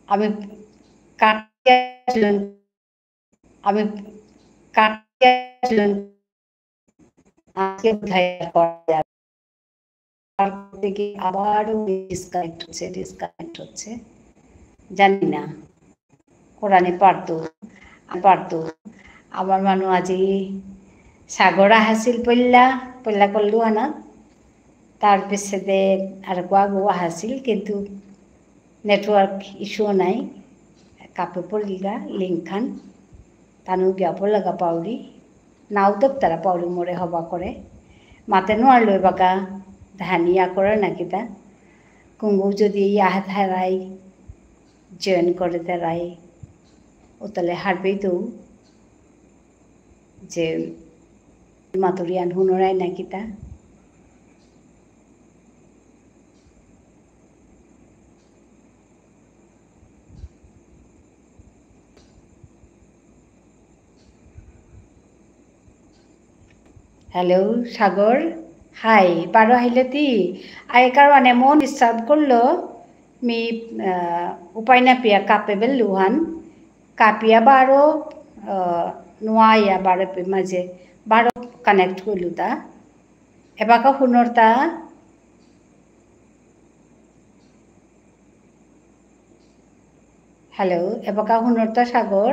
আমি কাটিয়া আমি কাটিয়া আজকে বোধহয় করা যাবে থেকে আবারও ডিসকানেক্ট হচ্ছে জানি না কোরআনে পারতো আমার মানুষ আজি সাগরা হাসিল পল্লা করলু আনা তার পিছতে আর গোয়া হাসিল কিন্তু নেটওয়ার্ক ইস্যু নাই কাপে পড়িগা লিঙ্ক খান তানু গিয়া পড়লাগা পাউরি নাও দেখ তারা পাউরি মোড়ে হবা করে মাতে নোয়ারলো বাকা ধানিয়া করে নাকি তা কুঙ্গু যদি আহ থারাই জয়েন করে তারাই ও তাহলে হারবেই তো যে মাতুরিয়ান হুনরাই নাকি তা হ্যালো সাগর হাই পারো হাইলতি আয় কারণে মন ডিস্টার্ব করলো মি উপায় না পিয়া কাপে বেলুহান কাপিয়া বারো নোয়া বারো মাঝে বারো কানেক্ট করলু তা এবাকা হুনর তা হ্যালো এবাকা হুনর তা সাগর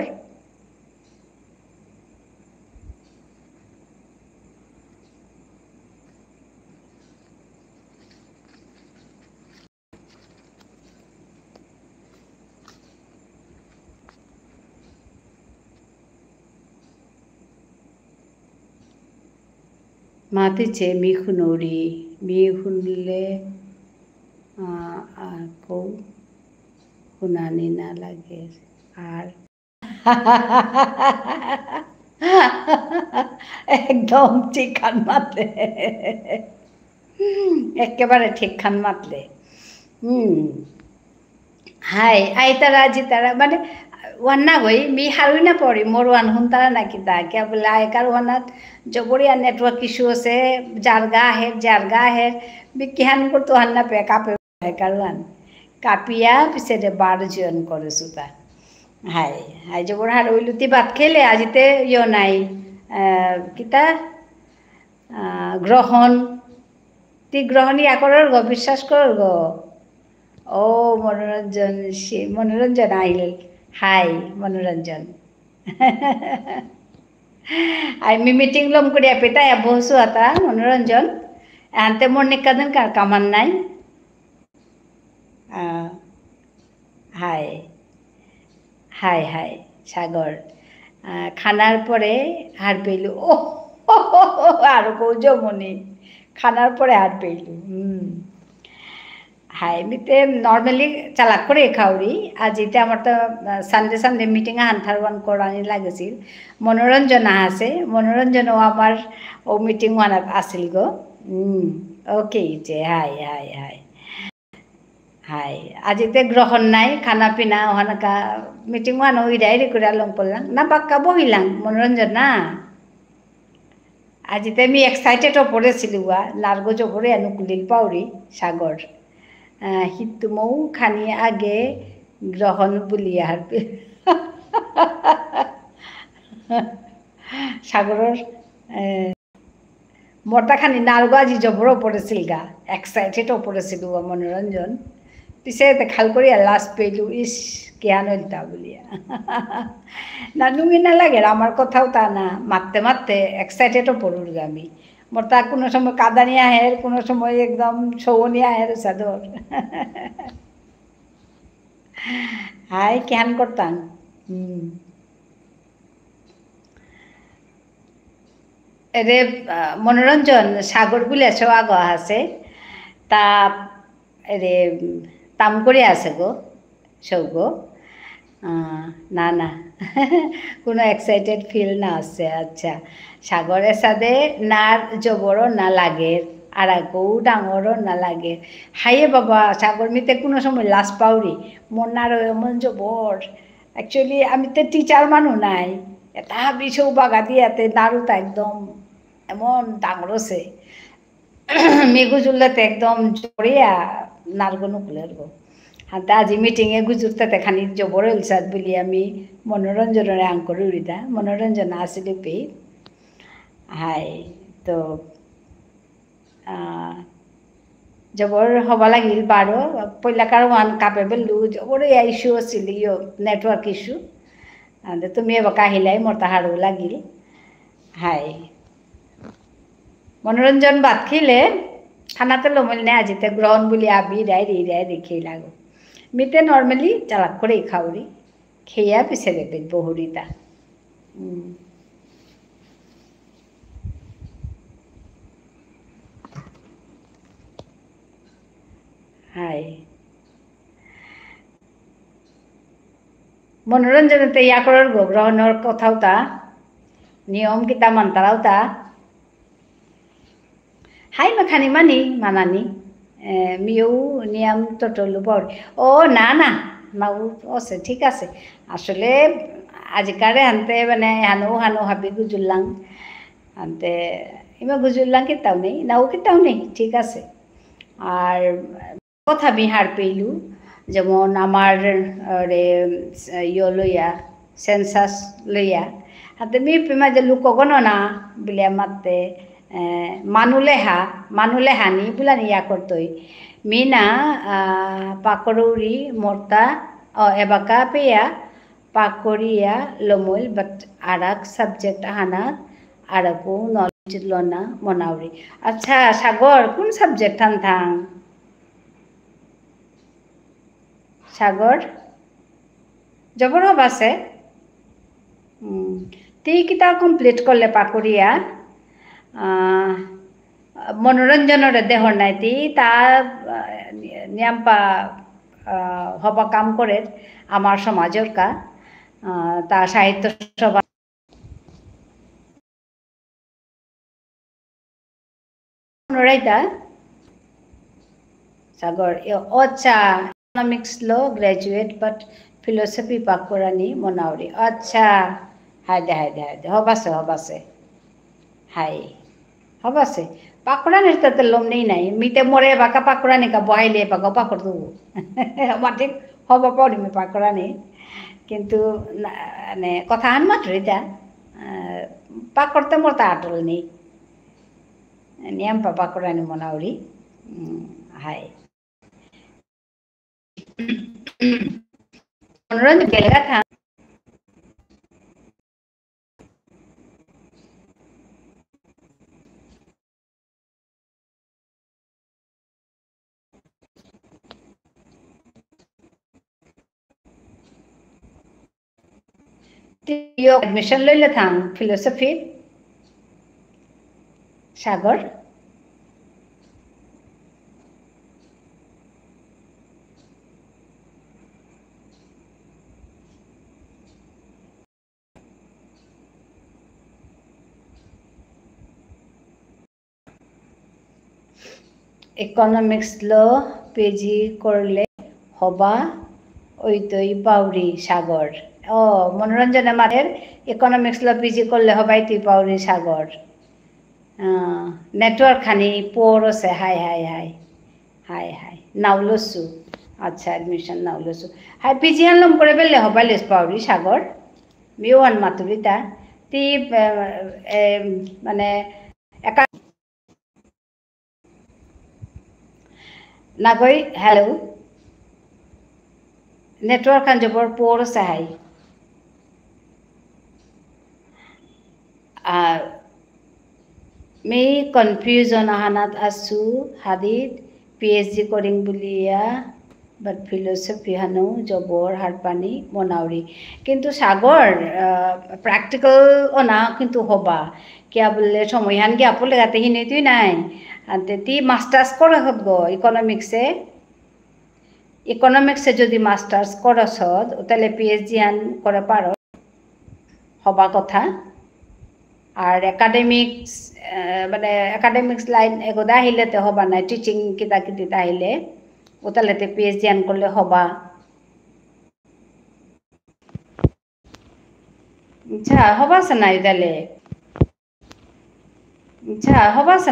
মাতিছে মি শুনলে আকৌ শুনানি নালাগে আর একদম ঠিক খান মাতলে একেবারে ঠিক খান মাতলে হাই আই তারা জিতারা মানে ওয়ান্না গই মি হারুই না পড়ি মোর ওয়ান হুন তারা নাকি তা কে বলে আয়কার ওয়ানাত জবরিয়া নেটওয়ার্ক ইস্যু আছে জারগা আহের বি কিহান করতো হান্না পে কাপে আয়কার ওয়ান কাপিয়া পিছে বার জয়েন করে সুতা হাই হাই জবর হার ওইলুতি ভাত খেলে আজিতে ইয় নাই কিতা গ্রহণ তি গ্রহণ ইয়া করার গো বিশ্বাস করার গো ও মনোরঞ্জন আইল হাই মনোরঞ্জন আমি মিটিং লম করিয়া পেতাই বসু আতা মনোরঞ্জন আনতে মোর নিকাদন কামান নাই হাই হাই হাই সাগর খানার পরে হার পেইলু ও আর কৌজমনি খানার পরে হার পেইলু হাই মিতে নর্মালি চালাক করে খাওরি আজ এটা আমার তো সানডে মিটিং হান্থারওয়ান করানি লাগেছিল মনোরঞ্জন আছে মনোরঞ্জনও আমার ও মিটিং ওয়ান আসিল গো ওকে যে হাই হাই হাই হাই আজিতে গ্রহণ নাই খানা পিনা ওখানকা মিটিং ওয়ান ওই ডায়েরি করে লং পড়লাম না বাক্কা বহিলাম মনোরঞ্জন না আজিতে আমি এক্সাইটেডও পড়েছিল নার্গজ পড়ে অনুকুলিল পাউরি সাগর হিতুমৌ খানি আগে গ্রহণ বলি আর সাগরের মরটা খানি নার্গ আজি জবরও পড়েছিল গা এক্সাইটেডও পড়েছিল মনোরঞ্জন পিছে খাল করি লাস্ট পেলু ইস কেয়ান হইতা বলিয়া না নুঙ্গি না লাগে আমার কথাও তা না মারতে মারতে এক্সাইটেডও পড়ুর আমি মোর তা কোনো সময় কাদানি আহের কোনো সময় একদম সৌনি আহের সাদর হাই কেহান করতাম রে মনোরঞ্জন সাগর বলে সোয়াগ আছে তা রে তাম করে আছে গো সৌগ না না কোনো এক্সাইটেড ফিল না আছে আচ্ছা সাগরের সাথে না জবরও না লাগে আর আগেও ডাঙরও না লাগে হাইয়ে বাবা সাগর মিতে কোনো সময় লাশ পাউরি মন না এমন জবর অ্যাকচুয়ালি আমি তো টিচার মানুষ নাই এটা বিষৌ বাগা দিয়াতে নাড়ুতা একদম এমন ডাঙরছে মেঘু জুল্লাতে একদম জড়িয়া নারগো নুকুলের গো হাতে আজি মিটিঙে গুজুরতাতে খানি জবর উলসাদ বলি আমি মনোরঞ্জনের আঙ্কর উড়িদা মনোরঞ্জন আসলে পে হাই তো জবর হবা লাগিল বারো পইলাকার ওয়ান কাপেবল লু জবর ইস্যু আছিল নেটওয়ার্ক ইস্যু তুমি এবার কাহিলাই মোর তাহারও লাগিল হাই মনোরঞ্জন ভাত খেলে খানাতে লমিল নে আজিতে গ্রহণ বলি আবি রায় রেখে লাগো মিতে নর্মালি চালাক করেই খাওরি খেয়া পিছে দেবে বহুরিতা হাই মনোরঞ্জনতে ইয়া করার গ্রহণের কথাও তা নিয়ম কিতা মানতারাও তা হাই মাখানি মানি মানানি মিও নিয়ম টটলু পড় ও না না মাউ আছে ঠিক আছে আসলে আজিকারে আনতে মানে হানো হাবি গুজুল্লাং আনতে ইমা গুজুল্লাং কিতাও নেই নাও কিতাও নেই ঠিক আছে আর কথা বিহার পেইলু যেমন আমার রে লইয়া সেন্সাস লইয়া হাতে মি পিমা যে লোকগণনা বলে মাতে মানুলে হানি বুলা ইয়া করতই মিনা পাকরৌরি মর্তা এবাকা পেয়া পাকরিয়া লমুল বাট আরাক সাবজেক্ট হানাত আরাকু নলেজ লনা মনাউরি আচ্ছা সাগর কোন সাবজেক্ট হান থাং সাগর জবর হব আছে তি কিতা কমপ্লিট করলে পাকরিয়া মনোরঞ্জনের দেহর নাই তি তা নিয়াম্পা হবা কাম করে আমার সমাজের কা তা সাহিত্য সভা রাইতা সাগর আচ্ছা ইকোনমিক্স লো গ্রাজুয়েট বাট ফিলোসফি পাকুরানি মনাউরি আচ্ছা হায়দে হবাছে হাই হবাছে পাকুরানির তাতে লম নেই নাই মিতে মরে বাকা পাকুরানি কা বহাইলে বাকা পাকর দেবো আমার ঠিক হবা পড়িমি পাকুরানি কিন্তু মানে কথা আন মাত্র এটা পাকড়তে মোর তা আটল নেই নিয়ম পাকুরানি মনাউরি হাই মনোরঞ্জন কেলগা থা এডমিশন লইলে থাং ফিলোসফি সাগর ইকোনমিক্স লো পিজি করলে হবা ওইতই পাউরি সাগর ও মনোরঞ্জনের মাদের ইকোনমিক্স লো পিজি করলে হবাই তুই পাউরি সাগর নেটওয়ার্ক খানি পোর আছে হাই নাওলসু আচ্ছা এডমিশন নাওলসু হাই পিজি আনলম করে পেলে হবাই লেস পাউরি সাগর মিও আন মাতুরিতা তি মানে একা নাগৈ হ্যালো নেটওয়ার্ক খান জবর পোর সাহাই মি কনফিউজন আহানাত আছু হাদিত পিএইচডি কৰিম বুলিয়া বাট ফিলোসফি হানো জবর হারপানি মনাউরি কিন্তু সাগর প্র্যাকটিক্যাল অনা কিন্তু হবা কিয়া বললে সময় হান গিয়ে আপলে গাতে হিনে তুই নাই তি মাস্টার্স করে হত গো ইকোনমিক্সে যদি মাস্টার্স করছ তাহলে পিএইচডি আন করে পারো হবা কথা আর একাডেমিক্স লাইন এগোদা আহিলে তো হবা নাই টিচিং কিতা কিতা আহিলে ওতালেতে পিএইচডি আন করলে হবা আচ্ছা হবাছে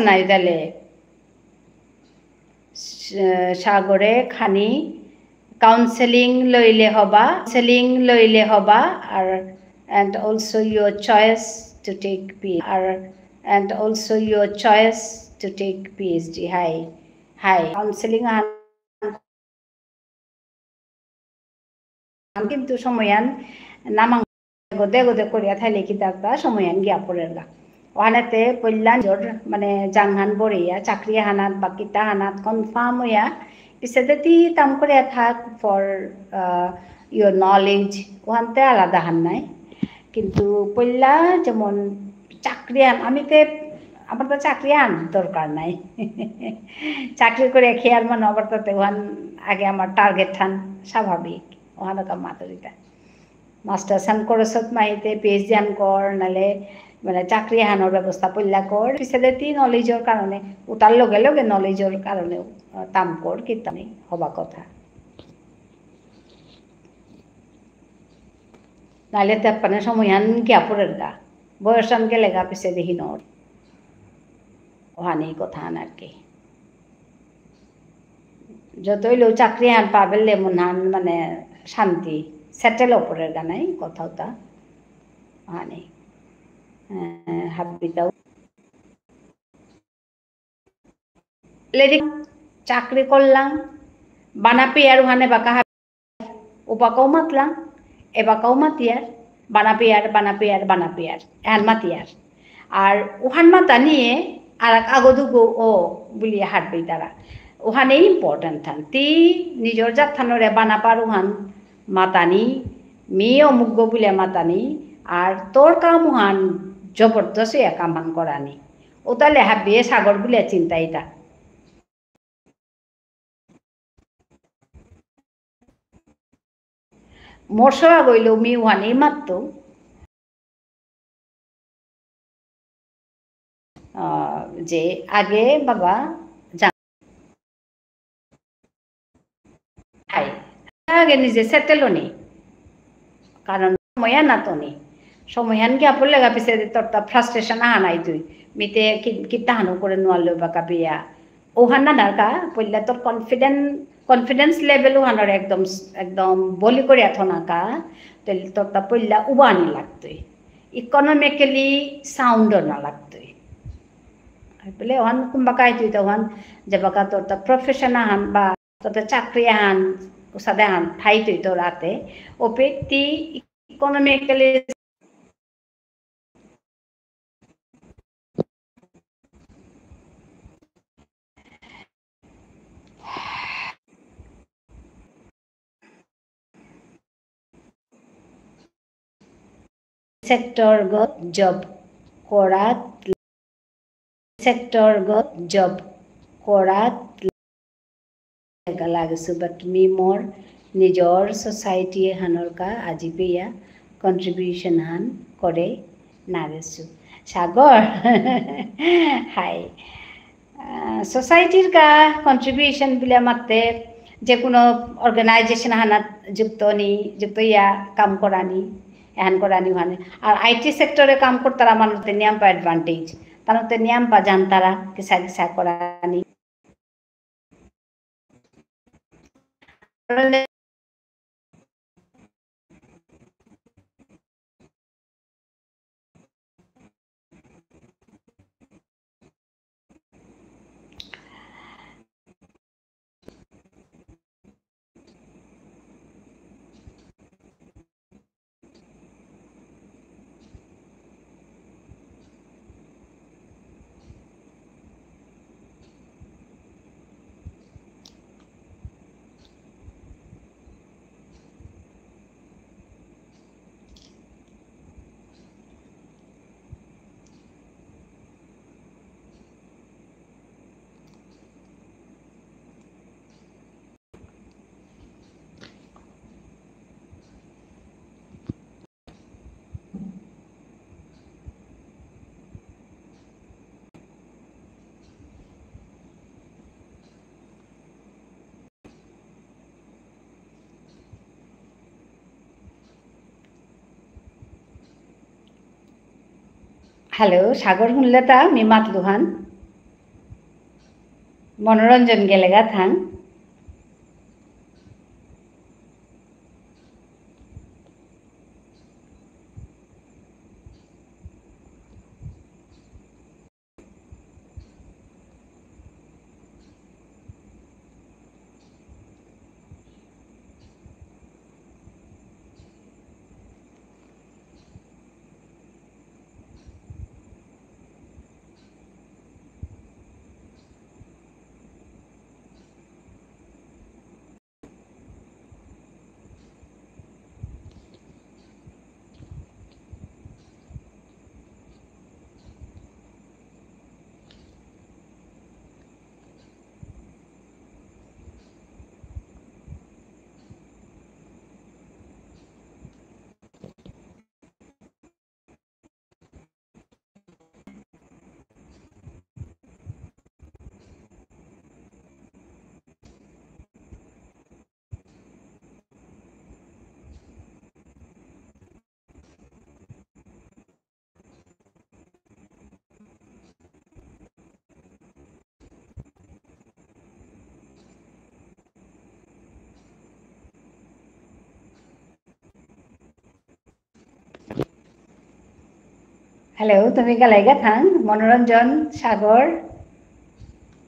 নাই তাহলে সাগরে খানি counseling loile hoba are and also your choice to take PhD hi counseling কিন্তু সময়ান নামাং গদে গদে করিয়া থাইলে কি তারটা সময়ান গিয়া পড়ের গা ওখানেতে পল্যাণ মানে জাংহান বড়িয়া চাকরি হানাত বা কিতা হানাত কনফার্ম হইয়া পিছতে তি কাম করিয়া থাক ফর ইয়োর নলেজ ওখানতে আলাদা হান নাই কিন্তু পল্লা যেমন চাকরি আমিতে আমার তো চাকরি আন দরকার নাই চাকরি করে খেয়াল মানে আবার তাতে ওখান আগে আমার টার্গেট হান স্বাভাবিক ওখানে কাম মাতরিতা মাস্টার্স হান করছত মাহিতে PhD হান কর নালে মানে চাকরি হানোর ব্যবস্থা পল্লা কর পিছতে তি নলেজর কারণে উতার লগে লগে নলেজর কারণে তাম কর কিতানি হবা কথা নালে তেপানে সময়হান গিয়া পড়ের গা বয়সান গেলে গা পিছে দেখি নর ওহানি কথা হান আর কি যতই লো চাকরি হান পাবেলে মন হান মানে শান্তি সেটেল ওপরের গা নাই কথাও তা ওহানি হাবিতাও লেডি চাকরি করলাম বানাপি আর ওখানে বাঁকা ওপাকাও মাতলাম এবাকাও মাতিয়ার বানাপিয়ার এহান মাতিয়ার আর ওহান মাতা নিয়ে আর আগদুগো ও বলিয়ে হাঁটবে তারা ওখানে ইম্পর্টেন্ট থান তি নিজের যাত্রানরে বানাপার ওহান মাতানি মেয়ে অমুগ্য বলে মাতানি আর তোর কাম ওহান জবরদস্ত কাম হান করানি ও তাহলে হাববে সাগর বলে চিন্তাই তা মশলা গইল মি ওহানে মাত্র যে আগে বাবা আগে নিজে সেটেল নি কারণ সময়া না তো নি সময়হান গিয়া পড়লে গা পিছে তোর ফ্রাস্ট্রেশন আনাই তুই মিতে কিতা হানো করে নোয়ালো বা কাপিয়া ওহান না নারকা পড়লে তোর কনফিডেন্স লেভেল ওহানোর একদম একদম বলি করে এত নাকা তাহলে তোরটা পড়লা উবানি লাগতোই ইকোনমিক্যালি সাউন্ডও না লাগতোই বলে ওহান কুম্বা কাই তুই তখন যে বাকা তোরটা প্রফেশন হান বা তোরটা চাকরি হান সাদা হান ঠাই তুই তোর রাতে ও ব্যক্তি ইকোনমিক্যালি সেক্টরগত জব করাত লাগিছো বাট মি মোর নিজর সোসাইটি হানৰ কা আজি পেয়া কন্ট্রিবিউশন হান করে নারেছো সাগর হাই সোসাইটির কা কন্ট্রিবিউশন বলে মাতে যে কোনো অর্গানাইজেশন হানাত যুক্ত ইয়া কাম করানি এহান করানি ওখানে আর IT সেক্টরে কাম করতারা মানুষের নিয়ম পা অ্যাডভান্টেজ তার নিয়ম পা জানতারা কিসা কিসা করানি হ্যালো সাগর শুনলেতা মি মাতলুহান মনোরঞ্জন গেলেগা থাং Hello, তুমি galaiga thang Manoranjan Sagar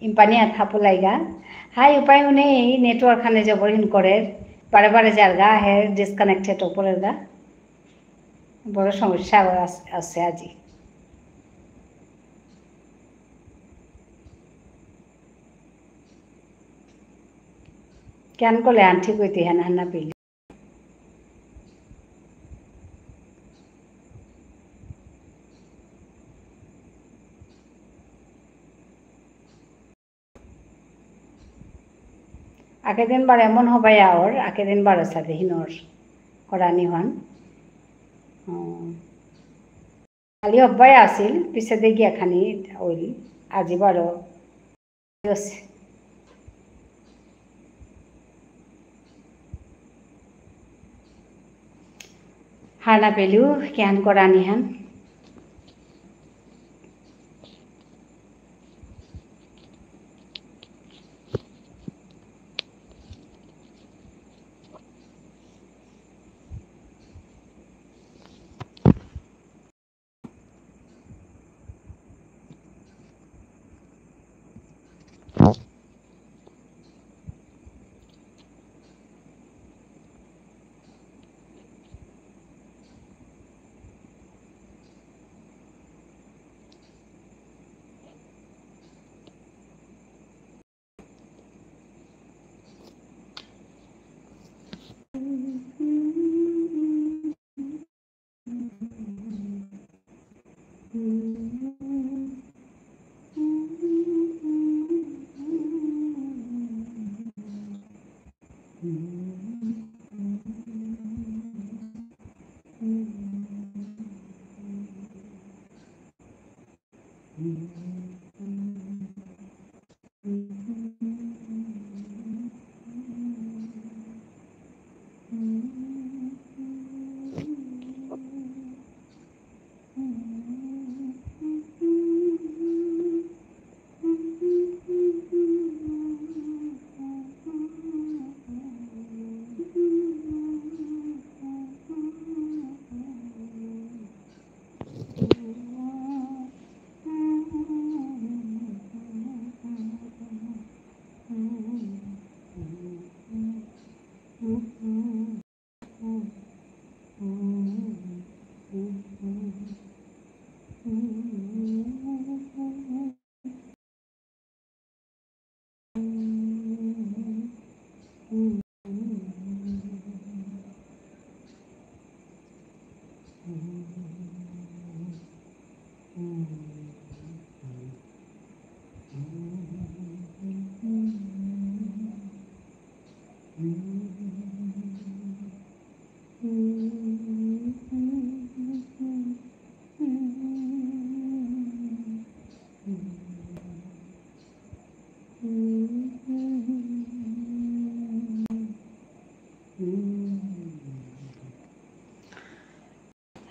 Impania Thapulaiga. Hi, উপায় নেই নেটওয়ার্ক খানে জবরহিন করে বারে বারে জায়গা হে ডিসকানেক্টেড উপরের গা বড় সমস্যা আছে আজি কেন করলে আন্টি কইতে হানা হানা পেলি আগের দিন বার এমন হবাই আর আগের দিন বার সাথে হিনর করানি হন খালি হবাই আসিল পিছে দেখি এখানি ওই আজি বার হারনা পেলু কেন করানি হান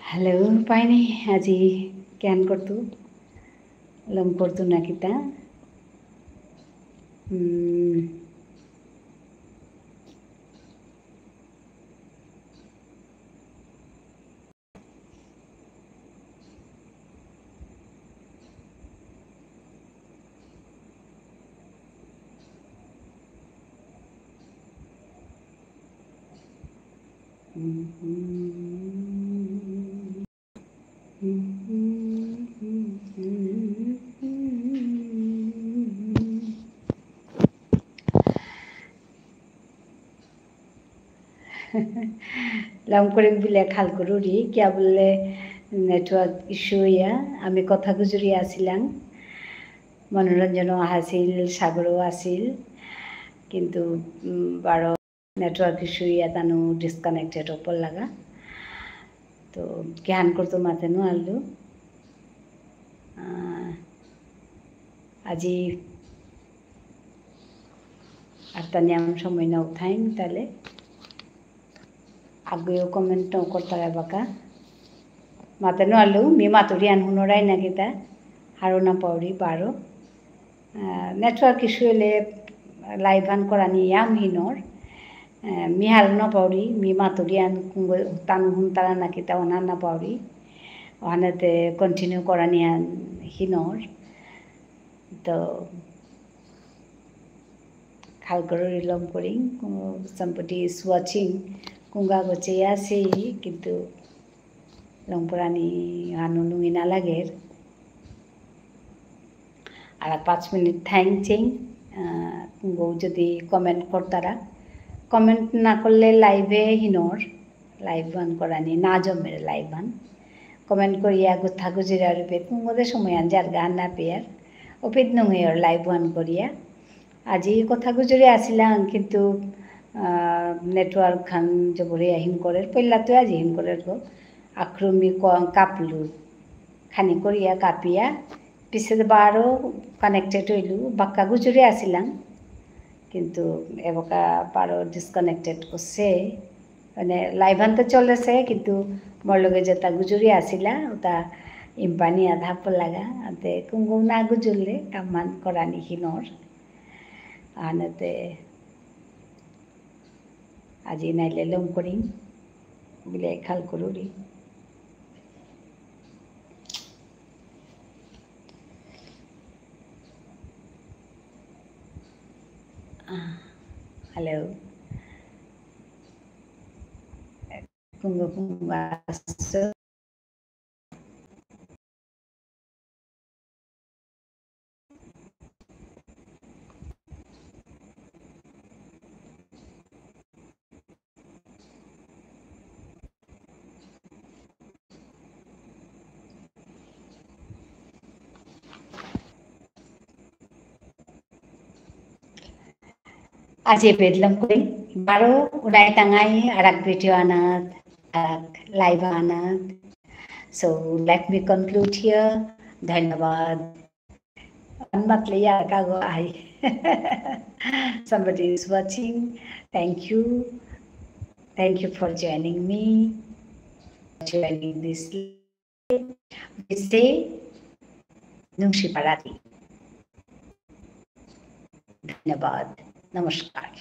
Hello, Paini, আজি কেন করতু লম করতু না কিতা লম করে বিলে খাল করুরি কিয়া বললে নেটওয়ার্ক ইস্যু ইয়া আমি কথা গুজরি আসিলাম মনোরঞ্জনও আসিল সাগরও আসিল কিন্তু বারো নেটওয়ার্ক ইস্যু ইয়া তানু ডিসকানেক্টেড ওপর লাগা তো জ্ঞান করতো মাতে নো আলু আজি আর তানি এমন সময় না উঠাইম তাহলে আগেও কমেন্ট করতে বাকা মাতে নো আলু মি মাতুরি আন হুনরাই না কিতা হারো না পাউরি বারো নেটওয়ার্ক ইস্যু এলে লাইভ আন করানি ইয়াম হিনর মি হারো না পাউরি মি মাতুরি আন তানু হুন তারা না কিতা ওনা না পাউরি ওখানেতে কন্টিনিউ করা নিয়ে হিনর তো খালগড় রিলম করি somebody is watching কুঙ্গা গছে আছে কিন্তু লংপুরানি আনুনুই না লাগের আর 5 মিনিট থ্যাংচিং কুঙ্গো যদি কমেন্ট করতারা কমেন্ট না করলে লাইভে হিনর লাইভ বান করানি না জমের লাইভ বান কমেন্ট করিয়া গুথা গুজিরা রূপে কুঙ্গোদের সময় যার গান না পেয়ার ওপেদ নঙের লাইভ ওয়ান করিয়া আজি কথা গুজরে আসিলাম কিন্তু নেটওয়ার্ক খান জবরে আহিম করে পইলা তো আজি হিম করে গো আক্রমি কাপলু খানি করিয়া কাপিয়া পিছে বারো কানেক্টেড হইলু বাক্কা গুজরে আসিলাম কিন্তু এবকা বারো ডিসকানেক্টেড করছে মানে লাইভ আনতে চলেছে কিন্তু মোর লগে যেটা গুজরি আসিলা ওটা ইম্পানি আধা লাগা আতে কুঙ্গু না গুজরলে কামান করানি হিনর আনতে আজি নাইলে লম করিম বিলে খাল করুরি হ্যালো কুঙ্গু কুঙ্গা आज bedlam koi baro udai tangai arak video anat arak live anat so let me conclude here dhanyabad anmat liya kago ai somebody is watching thank you for joining me joining this day nungshi parati dhanyabad नमस्कार।